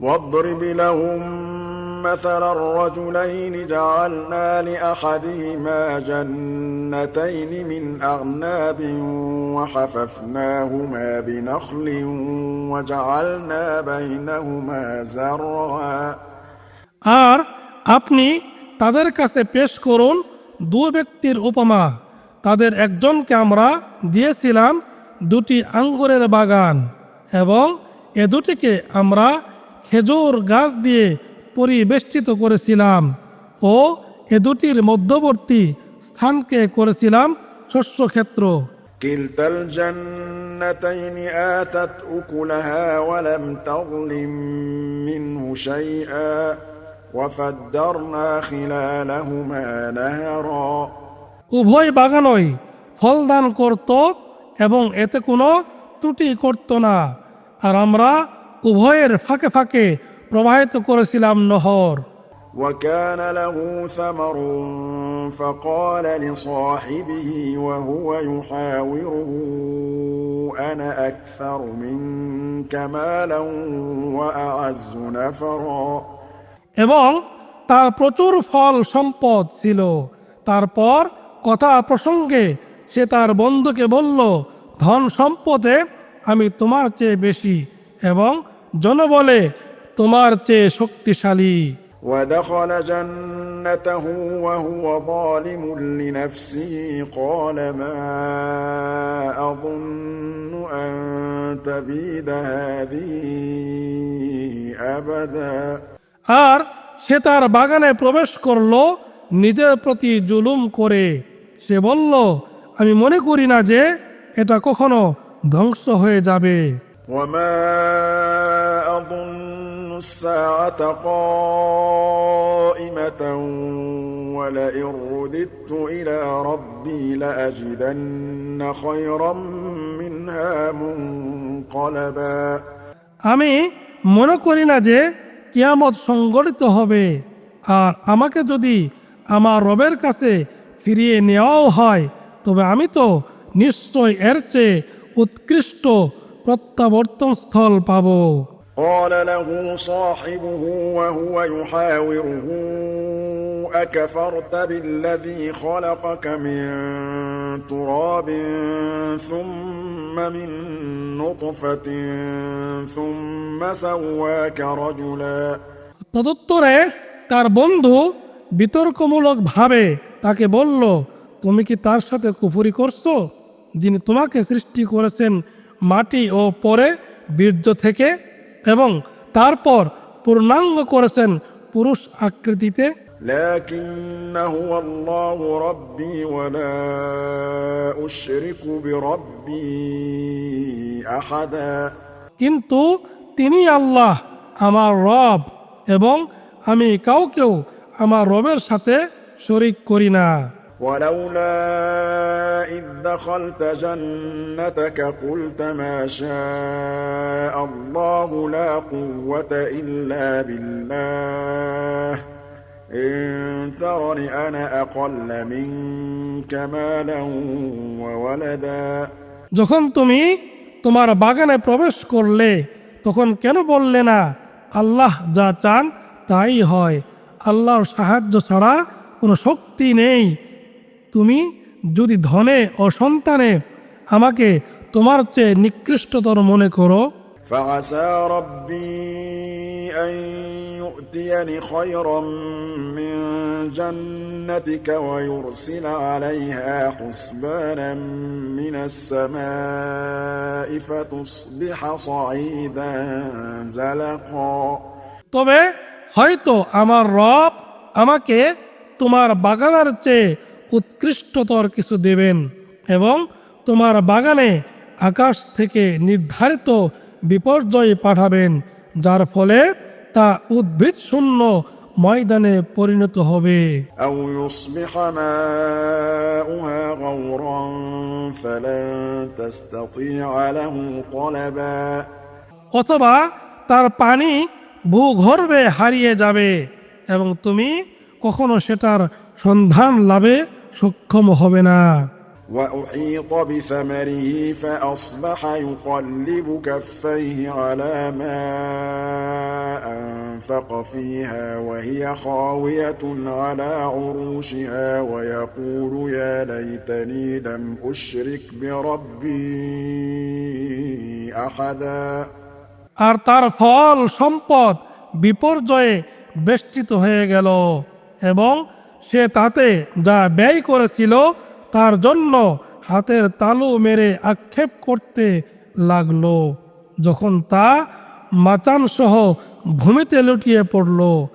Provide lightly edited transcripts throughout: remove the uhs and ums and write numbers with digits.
واضرب لهم مثلا الرجلين جعلنا لأحدهما جنتين من أعناب وحففناهما بنخل وجعلنا بينهما زرعا আর আপনি তাদের কাছে পেশ করুন দুই ব্যক্তির উপমা। তাদের একজনকে আমরা দিয়েছিলাম দুটি আঙ্গুরের বাগান এবং এ দুটিকে আমরা খেজুর গাছ দিয়ে পরিবেষ্টিত করেছিলাম ও এ দুটির মধ্যবর্তী স্থানকে করেছিলাম শস্যক্ষেত্র। كلتا الجنتين آتت أكلها ولم تظلم منه شيئا وفجرنا خلالهما نهرا উভয় বাগানই ফলদান করত এবং এতে কোনো ত্রুটি করত না, আর আমরা উভয়ের ফাঁকে ফাঁকে প্রবাহিত করেছিলাম নহর। وكان له ثمر فقال لصاحبه وهو يحاوره أنا أكثر منك مالا وأعز نفرا এবং তার প্রচুর ফল সম্পদ ছিল। তারপর কথা প্রসঙ্গে সে তার বন্ধুকে বলল, ধন সম্পদে আমি তোমার চেয়ে বেশি এবং জনবলে তোমার চেয়ে শক্তিশালী। ودخل جنته وهو ظالم لنفسه قال ما أظن أن تبيد هذه أبدا আর সে তার বাগানে প্রবেশ করল নিজের প্রতি জুলুম করে। সে বলল, আমি মনে করি না যে এটা কখনো ধ্বংস হয়ে যাবে। وما أظن الساعة قائمة ولئن رددت إلى ربي لأجدن خيرا منها منقلبا আমি মনে করি না যে কিয়ামত সংঘটিত হবে, আর আমাকে যদি আমার রবের কাছে ফিরিয়ে নেওয়াও হয় তবে আমি তো নিশ্চয় এর চেয়ে উৎকৃষ্ট প্রত্যাবর্তন স্থল পাব। قال له صاحبه وهو يحاوره أكفرت بالذي خلقك من تراب ثم من نطفة ثم سواك رجلا তদুত্তরে তার বন্ধু বিতর্কমূলক ভাবে তাকে বলল, তুমি কি তার সাথে কুফরি করছো, যিনি তোমাকে সৃষ্টি করেছেন মাটি ও পরে বীর্য থেকে এবং তারপর পূর্ণাঙ্গ করেছেন পুরুষ আকৃতিতে। لكن هو الله ربي ولا أشرك بربي أحدا কিন্তু তিনি আল্লাহ আমার রব এবং আমি কাউকেও আমার রবের সাথে শরীক করি না। ولولا إذ دخلت جنتك قلت ما شاء الله لا قوة إلا بالله إن ترني أنا أقل منك مالا وولدا যখন তুমি তোমার বাগানে প্রবেশ করলে তখন কেন বললে না, আল্লাহ যা চান তাই হয়, আল্লাহর সাহায্য ছাড়া কোনো শক্তি নেই। তুমি যদি ধনে ও সন্তানে আমাকে তোমার চেয়ে নিকৃষ্টতর মনে করো। فعسى ربي أن يؤتيني خيرا من جنتك ويرسل عليها حسبانا من السماء فتصبح صعيدا زلقا তবে হয়তো আমার রব আমাকে তোমার বাগানের চেয়ে উৎকৃষ্টতর কিছু দেবেন এবং তোমার বাগানে আকাশ থেকে নির্ধারিত বিপর্যয় পাঠাবেন, যার ফলে তা উদ্ভিদ শূন্য ময়দানে পরিণত হবে। أو يصبح ماؤها غورا فلن تستطيع له طلبا অথবা তার পানি ভূগর্ভে হারিয়ে যাবে এবং তুমি কখনো সেটার সন্ধান লাভে সক্ষম হবে না। وأحيط بثمره فأصبح يقلب كفيه على ما فانفق فيها وهي خاوية على عروشها ويقول يا ليتني لم أشرك بربي أحدا আর তার ফল সম্পদ বিপর্যয়ে বেষ্টিত হয়ে গেল এবং সে তাতে যা ব্যয় করেছিল তার জন্য হাতের তালু মেরে আক্ষেপ করতে লাগলো যখন তা মাচানসহ ভূমিতে লুটিয়ে পড়ল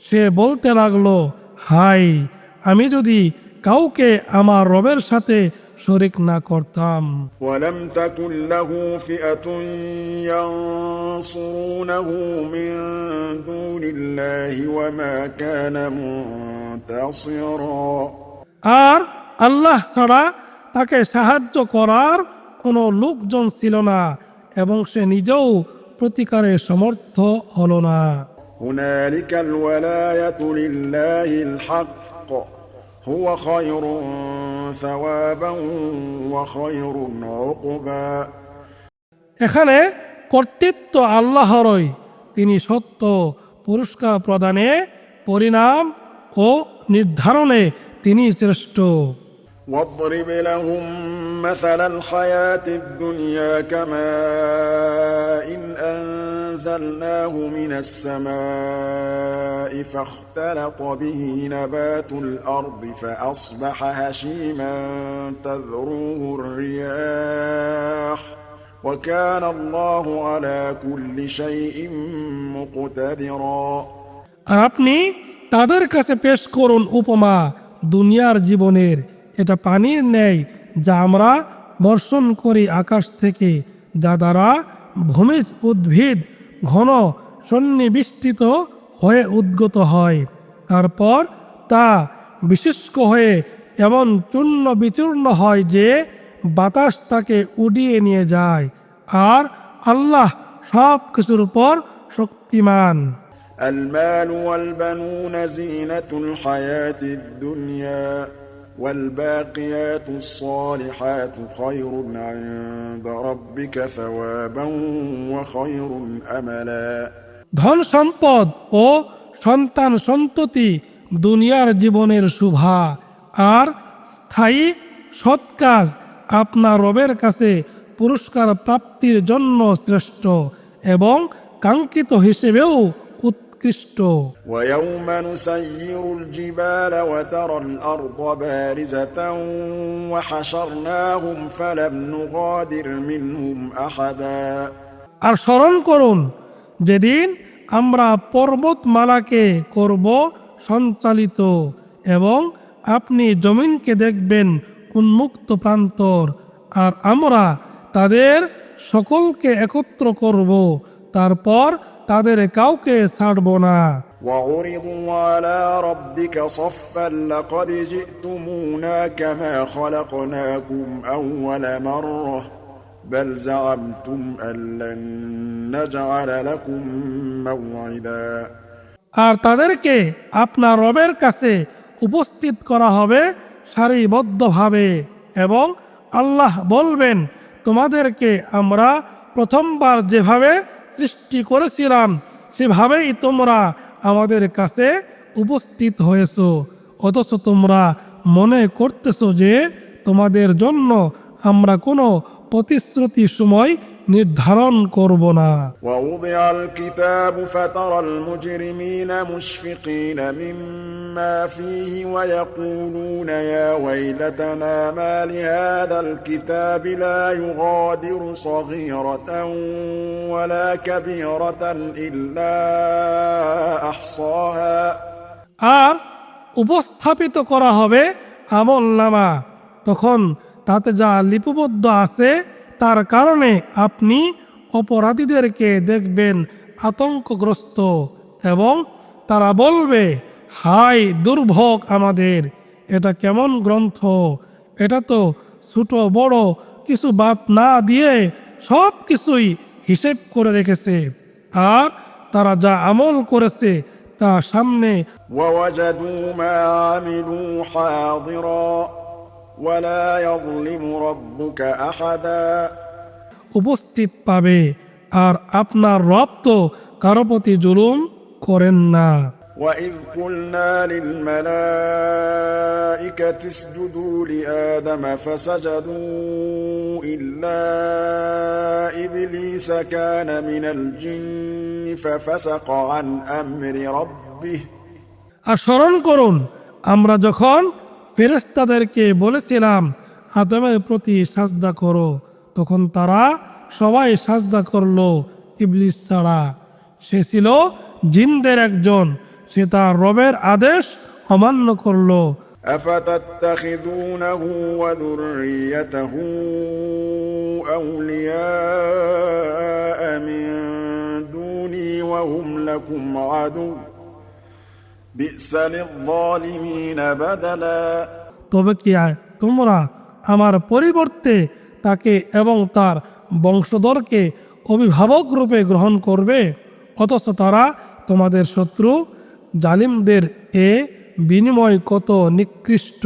সে বলতে লাগলো হায় আমি যদি কাউকে আমার রবের সাথে শরিক না করতাম ولم تكن له فئة ينصرونه من دون الله وما كان منتصرا আর আল্লাহ ছাড়া তাকে সাহায্য করার কোনো লোকজন ছিল না এবং সে নিজেও প্রতিকারে সমর্থ হলো না هنالك الولاية لله الحق هو خير ثوابا وخير عقبا এখানে কর্তৃত্ব আল্লাহরই তিনি সত্য পুরস্কার প্রদানে পরিণাম ও নির্ধারণে তিনি শ্রেষ্ঠ واضرب لهم مثل الحياة الدنيا كماء إن أنزلناه من السماء فاختلط به نبات الأرض فأصبح هشيما تذروه الرياح وكان الله على كل شيء مقتدرا আর আপনি তাদের কাছে পেশ করুন উপমা দুনিয়ার জীবনের এটা পানির ন্যায় যা আমরা বর্ষণ করি আকাশ থেকে যা দ্বারা ভূমিজ উদ্ভিদ ঘন সন্নিবিষ্টিত হয়ে উদ্গত হয় তারপর তা বিশুষ্ক হয়ে এমন চূর্ণ বিচূর্ণ হয় যে বাতাস তাকে উড়িয়ে নিয়ে যায় আর আল্লাহ সব কিছুর উপর শক্তিমান المال والبنون زينة الحياة الدنيا والباقيات الصالحات خير عند ربك ثوابا وخير أملا ধন সম্পদ ও সন্তান সন্ততি দুনিয়ার জীবনের শোভা আর স্থায়ী সৎ কাজ আপনার রবের কাছে পুরস্কার প্রাপ্তির জন্য শ্রেষ্ঠ এবং কাঙ্ক্ষিত হিসেবেও উৎকৃষ্ট ويوم نسير الجبال وترى الأرض بارزة وحشرناهم فلم نغادر منهم أحدا আর স্মরণ করুন যেদিন আমরা পর্বতমালাকে করব সঞ্চালিত এবং আপনি জমিনকে দেখবেন উন্মুক্ত প্রান্তর আর আমরা তাদের সকলকে একত্র করব তারপর তাদের কাউকে ছাড়ব না وعرضوا على ربك صفا لقد جئتمونا كما خلقناكم أول مرة بل زعمتم أن لن نجعل لكم موعدا আর তাদেরকে আপনার রবের কাছে উপস্থিত করা হবে সারিবদ্ধভাবে এবং আল্লাহ বলবেন তোমাদেরকে আমরা প্রথমবার যেভাবে সৃষ্টি করেছিলাম সেভাবেই তোমরা আমাদের কাছে উপস্থিত হয়েছো অথচ তোমরা মনে করতেছো যে তোমাদের জন্য আমরা কোনো প্রতিশ্রুতি সময় নির্ধারণ করব না ووضع الكتاب فترى المجرمين مشفقين مما فيه ويقولون يا ويلتنا ما لهذا الكتاب لا يغادر صغيرة ولا كبيرة إلا أحصاها আর উপস্থাপিত করা হবে আমলনামা তখন তাতে যা লিপিবদ্ধ আছে তার কারণে আপনি অপরাধীদেরকে দেখবেন আতঙ্কগ্রস্ত এবং তারা বলবে হায় দুর্ভোগ আমাদের এটা কেমন গ্রন্থ এটা তো ছোট বড় কিছু বাদ না দিয়ে সব কিছুই হিসেব করে রেখেছে আর তারা যা আমল করেছে তা সামনে ووجدوا ما عملوا حاضرا ولا يظلم ربك أحدا উপস্থিত পাবে আর আপনার রব তো কারো প্রতি জুলুম করেন না। وإذ قلنا للملائكة اسجدوا لآدم فسجدوا إلا إبليس كان من الجن ففسق عن أمر ربه আর স্মরণ করুন, আমরা যখন ফেরেশতাদেরকে বলেছিলাম আদমের প্রতি সাজদা করো, তখন তারা সবাই সাজদা করলো ইবলিস ছাড়া। সে ছিল জিনদের একজন, সে তার রবের আদেশ অমান্য করলো। أفتتخذونه وذريته أولياء من دوني وهم لكم عدو بئس للظالمين بدلا তবে কি তোমরা আমার পরিবর্তে তাকে এবং তার বংশধরকে অভিভাবক রূপে গ্রহণ করবে, অথচ তারা তোমাদের শত্রু। জালিমদের এ বিনিময় কত নিকৃষ্ট।